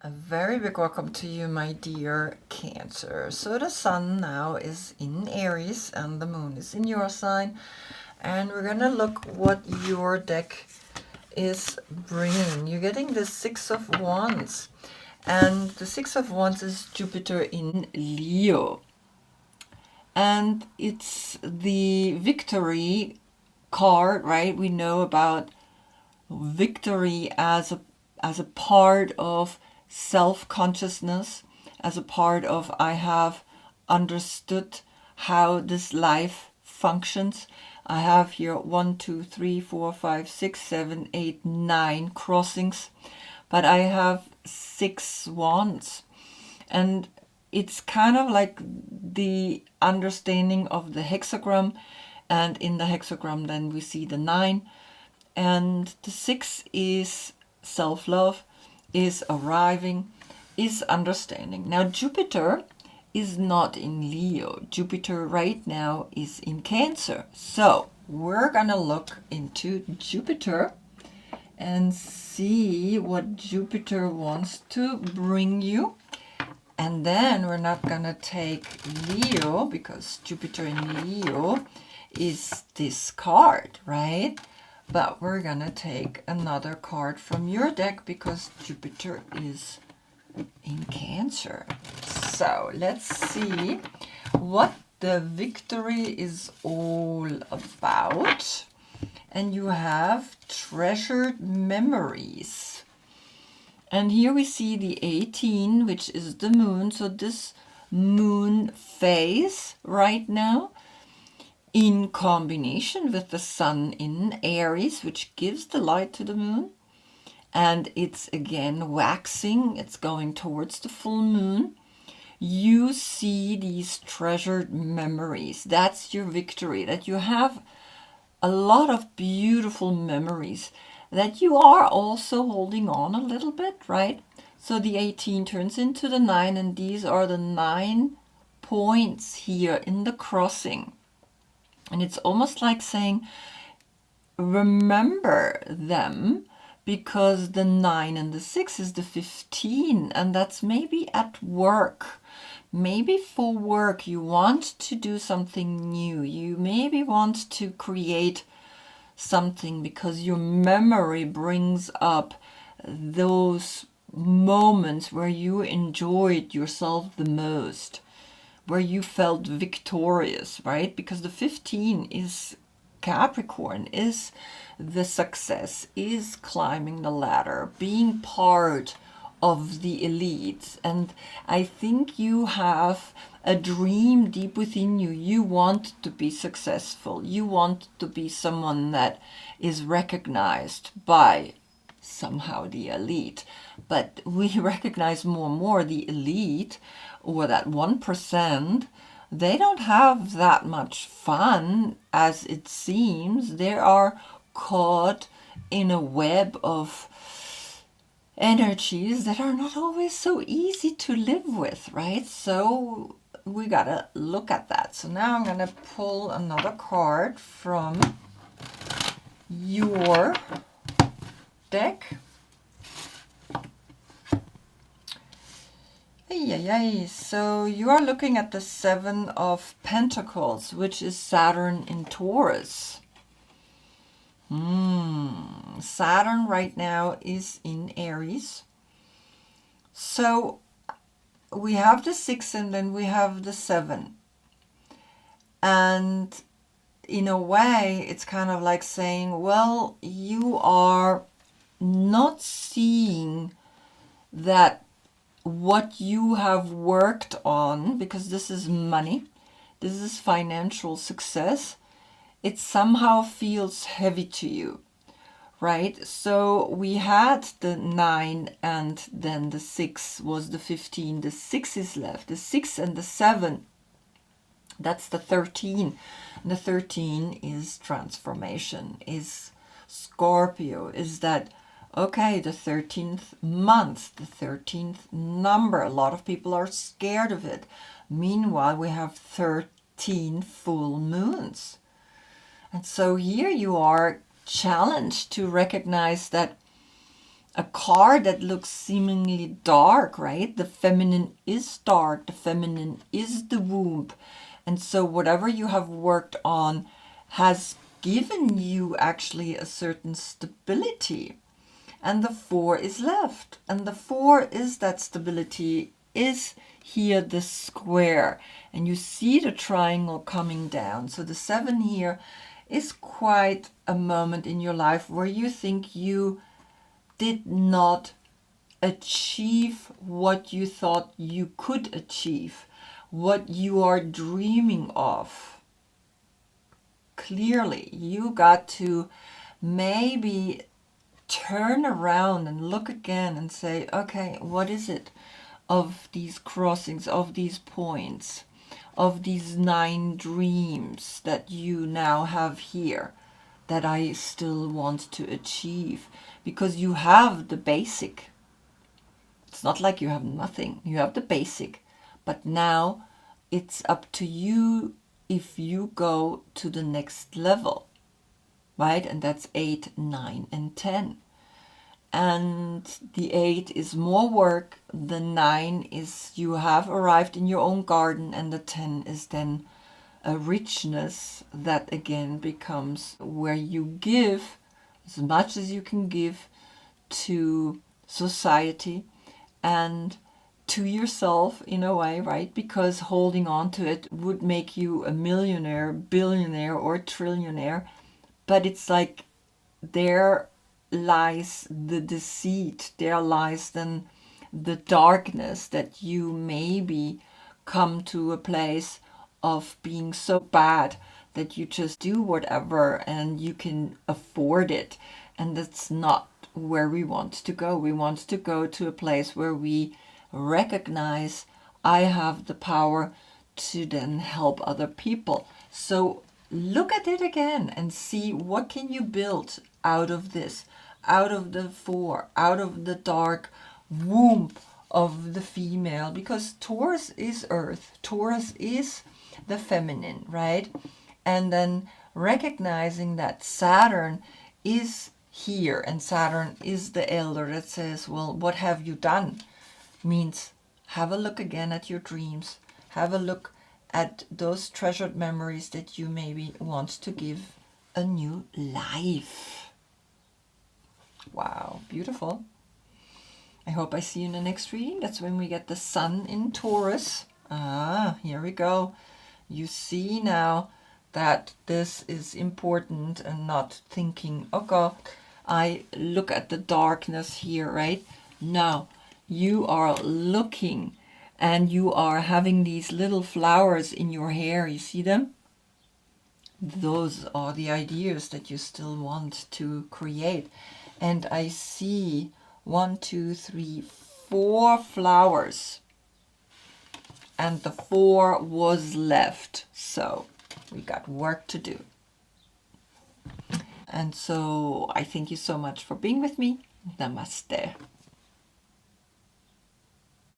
A very big welcome to you, my dear Cancer. So the sun now is in Aries and the moon is in your sign. And we're going to look what your deck is bringing. You're getting the Six of Wands. And the Six of Wands is Jupiter in Leo. And it's the victory card, right? We know about victory as a part of self-consciousness, as a part of I have understood how this life functions. I have here 1, 2, 3, 4, 5, 6, 7, 8, 9 crossings, but I have 6 wands. And it's kind of like the understanding of the hexagram, and in the hexagram then we see the 9, and the 6 is self-love, is arriving, is understanding. Now Jupiter is not in Leo. Jupiter right now is in Cancer. So we're gonna look into Jupiter and see what Jupiter wants to bring you. And then we're not gonna take Leo, because Jupiter in Leo is this card, right? But we're gonna take another card from your deck because Jupiter is in Cancer. So let's see what the victory is all about. And you have treasured memories. And here we see the 18, which is the moon. So this moon phase right now, in combination with the sun in Aries, which gives the light to the moon. And it's again waxing, it's going towards the full moon. You see these treasured memories. That's your victory, that you have a lot of beautiful memories that you are also holding on a little bit, right? So the 18 turns into the 9, and these are the 9 points here in the crossing. And it's almost like saying, remember them, because the 9 and the 6 is the 15, and that's maybe at work. Maybe for work you want to do something new. You maybe want to create something because your memory brings up those moments where you enjoyed yourself the most, where you felt victorious, right? Because the 15 is Capricorn, is the success, is climbing the ladder, being part of the elite. And I think you have a dream deep within you. You want to be successful. You want to be someone that is recognized by somehow the elite. But we recognize more and more the elite, or that 1%, they don't have that much fun as it seems. They are caught in a web of energies that are not always so easy to live with, right? So we gotta look at that. So now I'm gonna pull another card from your deck. So you are looking at the 7 of Pentacles, which is Saturn in Taurus. Saturn right now is in Aries. So we have the 6 and then we have the 7. And in a way, it's kind of like saying, well, you are not seeing that what you have worked on, because this is money, this is financial success, it somehow feels heavy to you, right? So we had the 9 and then the 6 was the 15. The 6 is left. The 6 and the 7, that's the 13. And the 13 is transformation, is Scorpio, is that, okay, the 13th month, the 13th number. A lot of people are scared of it. Meanwhile, we have 13 full moons. And so here you are challenged to recognize that a card that looks seemingly dark, right? The feminine is dark. The feminine is the womb. And so whatever you have worked on has given you actually a certain stability. And the 4 is left. And the 4 is that stability, is here the square. And you see the triangle coming down. So the 7 here is quite a moment in your life where you think you did not achieve what you thought you could achieve, what you are dreaming of. Clearly, you got to maybe turn around and look again and say, okay, what is it of these crossings, of these points, of these 9 dreams that you now have here that I still want to achieve? Because you have the basic. It's not like you have nothing. You have the basic. But now it's up to you if you go to the next level, right? And that's 8, 9, and 10. And the 8 is more work. The 9 is you have arrived in your own garden. And the 10 is then a richness that again becomes where you give as much as you can give to society and to yourself in a way, right? Because holding on to it would make you a millionaire, billionaire, or trillionaire. But it's like there lies the deceit, there lies then the darkness that you maybe come to a place of being so bad that you just do whatever and you can afford it. And that's not where we want to go. We want to go to a place where we recognize I have the power to then help other people. So look at it again and see what can you build out of this, out of the 4, out of the dark womb of the female, because Taurus is earth, Taurus is the feminine, right? And then recognizing that Saturn is here, and Saturn is the elder that says, well, what have you done? Means have a look again at your dreams, have a look at those treasured memories that you maybe want to give a new life. Wow, beautiful. I hope I see you in the next reading. That's when we get the sun in Taurus. Here we go. You see now that this is important and not thinking, oh God, I look at the darkness here, right? No, you are looking and you are having these little flowers in your hair. You see them? Those are the ideas that you still want to create. And I see 1, 2, 3, 4 flowers. And the 4 was left. So we got work to do. And so I thank you so much for being with me. Namaste.